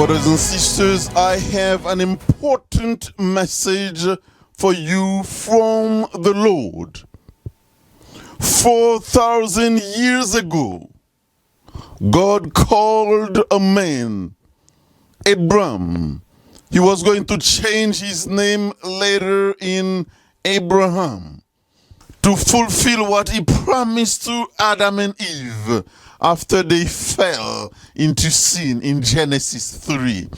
Brothers and sisters, I have an important message for you from the Lord. 4,000 years ago, God called a man, Abram. He was going to change his name later in Abraham to fulfill what he promised to Adam and Eve after they fell into sin in Genesis 3.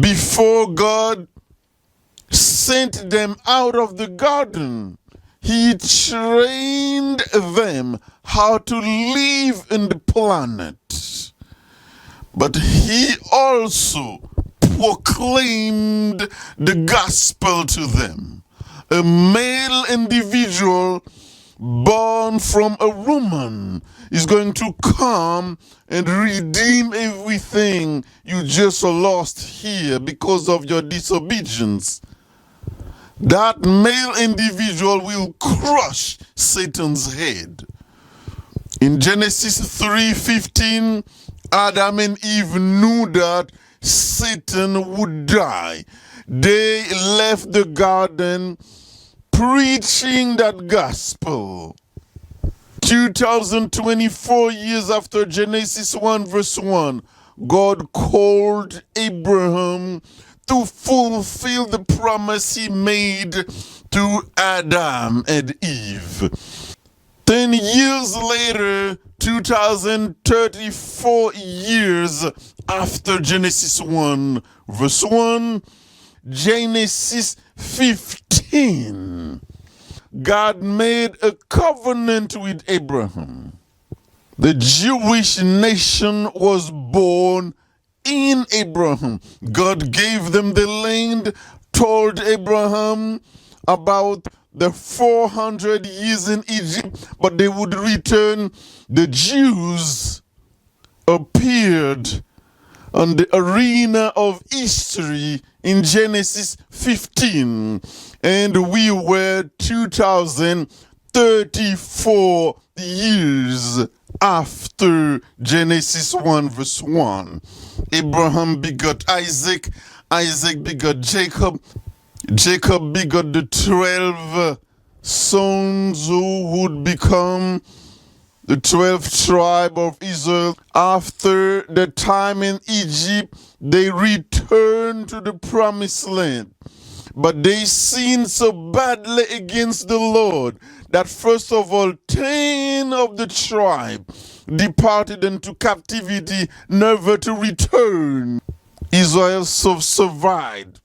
Before God sent them out of the garden, he trained them how to live in the planet. But he also proclaimed the gospel to them. A male individual born from a woman is going to come and redeem everything you just lost here because of your disobedience. That male individual will crush Satan's head. In Genesis 3:15, Adam and Eve knew that Satan would die. They left the garden preaching that gospel. 2024 years after Genesis 1 verse 1, God called Abraham to fulfill the promise he made to Adam and Eve. 10 years later, 2034 years after Genesis 1 verse 1, Genesis 15, God made a covenant with Abraham. The Jewish nation was born in Abraham. God gave them the land, told Abraham about the 400 years in Egypt, but they would return. The Jews appeared on the arena of history in Genesis 15, and we were 2034 years after Genesis 1 verse 1. Abraham begot Isaac, Isaac begot Jacob, Jacob begot the 12 sons who would become the 12th tribe of Israel. After the time in Egypt, they returned to the promised land. But they sinned so badly against the Lord that first of all, 10 of the tribe departed into captivity, never to return. Israel survived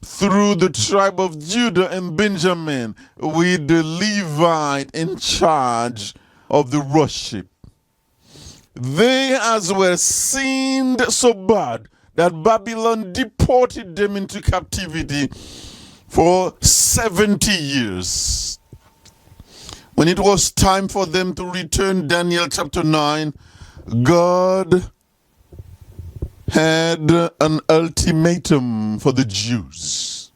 through the tribe of Judah and Benjamin, with the Levite in charge of the worship. They as well sinned so bad that Babylon deported them into captivity for 70 years. When it was time for them to return, Daniel chapter 9, God had an ultimatum for the Jews.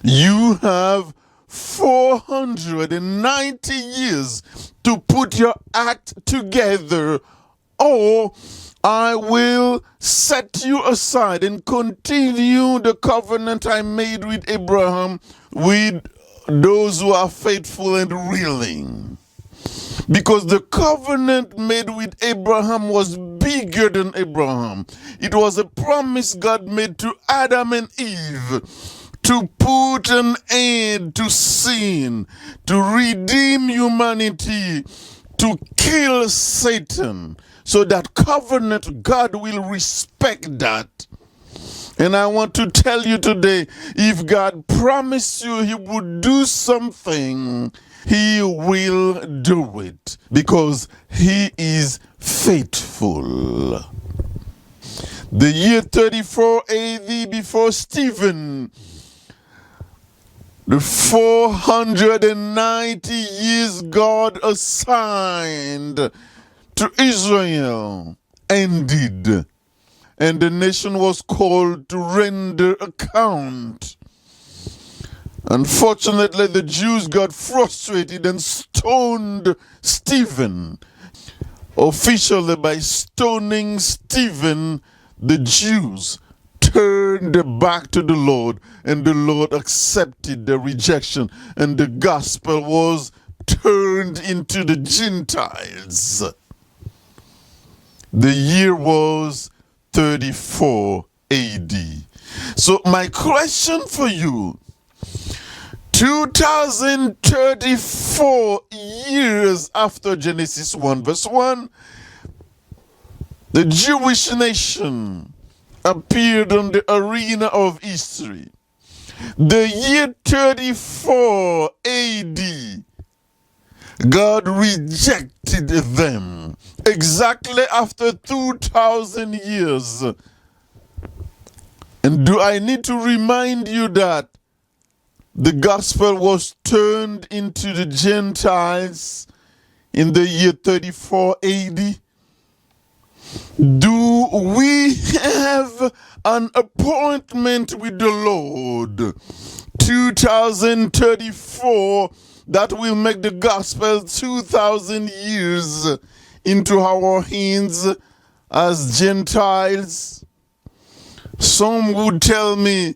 You have 490 years to put your act together, or I will set you aside and continue the covenant I made with Abraham, with those who are faithful and willing. Because the covenant made with Abraham was bigger than Abraham. It was a promise God made to Adam and Eve to put an end to sin, to redeem humanity, to kill Satan. So that covenant, God will respect that. And I want to tell you today, if God promised you he would do something, he will do it, because he is faithful. The year 34 AD, before Stephen, the 490 years God assigned to Israel ended, and the nation was called to render account. Unfortunately, the Jews got frustrated and stoned Stephen. Officially, by stoning Stephen, the Jews turned back to the Lord, and the Lord accepted the rejection, and the gospel was turned into the Gentiles. The year was 34 AD. So my question for you, 2034 years after Genesis 1 verse 1, the Jewish nation appeared on the arena of history. The year 34 AD, God rejected them exactly after 2,000 years. And do I need to remind you that the gospel was turned into the Gentiles in the year 34 AD? Do we have an appointment with the Lord 2034 that will make the gospel 2,000 years into our hands as Gentiles? Some would tell me,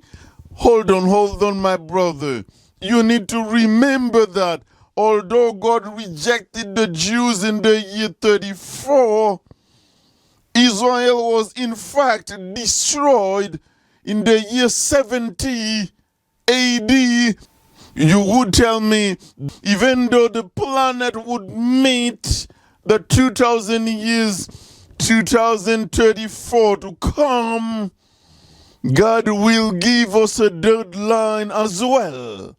hold on, my brother. You need to remember that although God rejected the Jews in the year 34, Israel was in fact destroyed in the year 70 AD. You would tell me, even though the planet would meet the 2,000 years, 2034 to come, God will give us a deadline as well.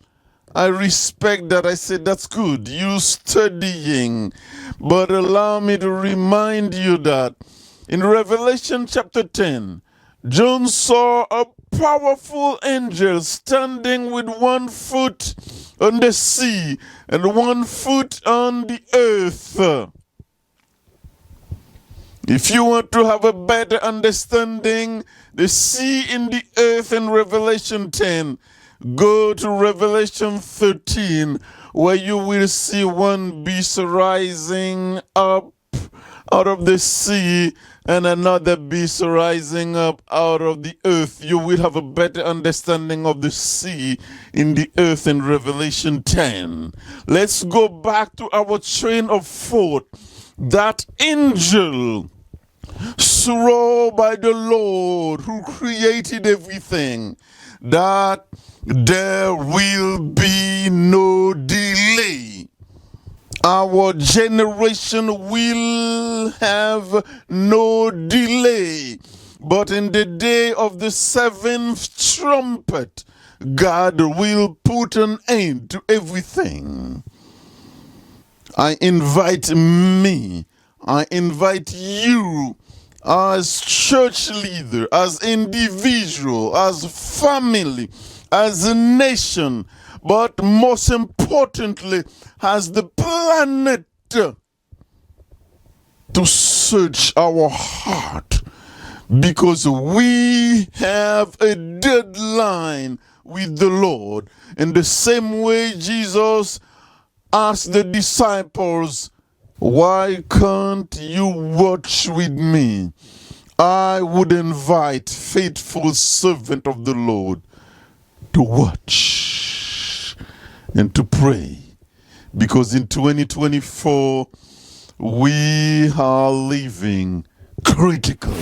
I respect that. I said, that's good. You studying. But allow me to remind you that in Revelation chapter 10, John saw a powerful angel standing with 1 foot on the sea and 1 foot on the earth. If you want to have a better understanding, the sea in the earth in Revelation 10, go to Revelation 13, where you will see one beast rising up out of the sea and another beast rising up out of the earth. You will have a better understanding of the sea in the earth in Revelation 10. Let's go back to our train of thought. That angel swore by the Lord who created everything that there will be no delay. Our generation will have no delay. But in the day of the 7th trumpet, God will put an end to everything. I invite you as church leader, as individual, as family, as a nation, but most importantly, as the planet, to search our heart, because we have a deadline with the Lord. In the same way Jesus asked the disciples, why can't you watch with me? I would invite faithful servant of the Lord to watch and to pray, because in 2024 we are living critical.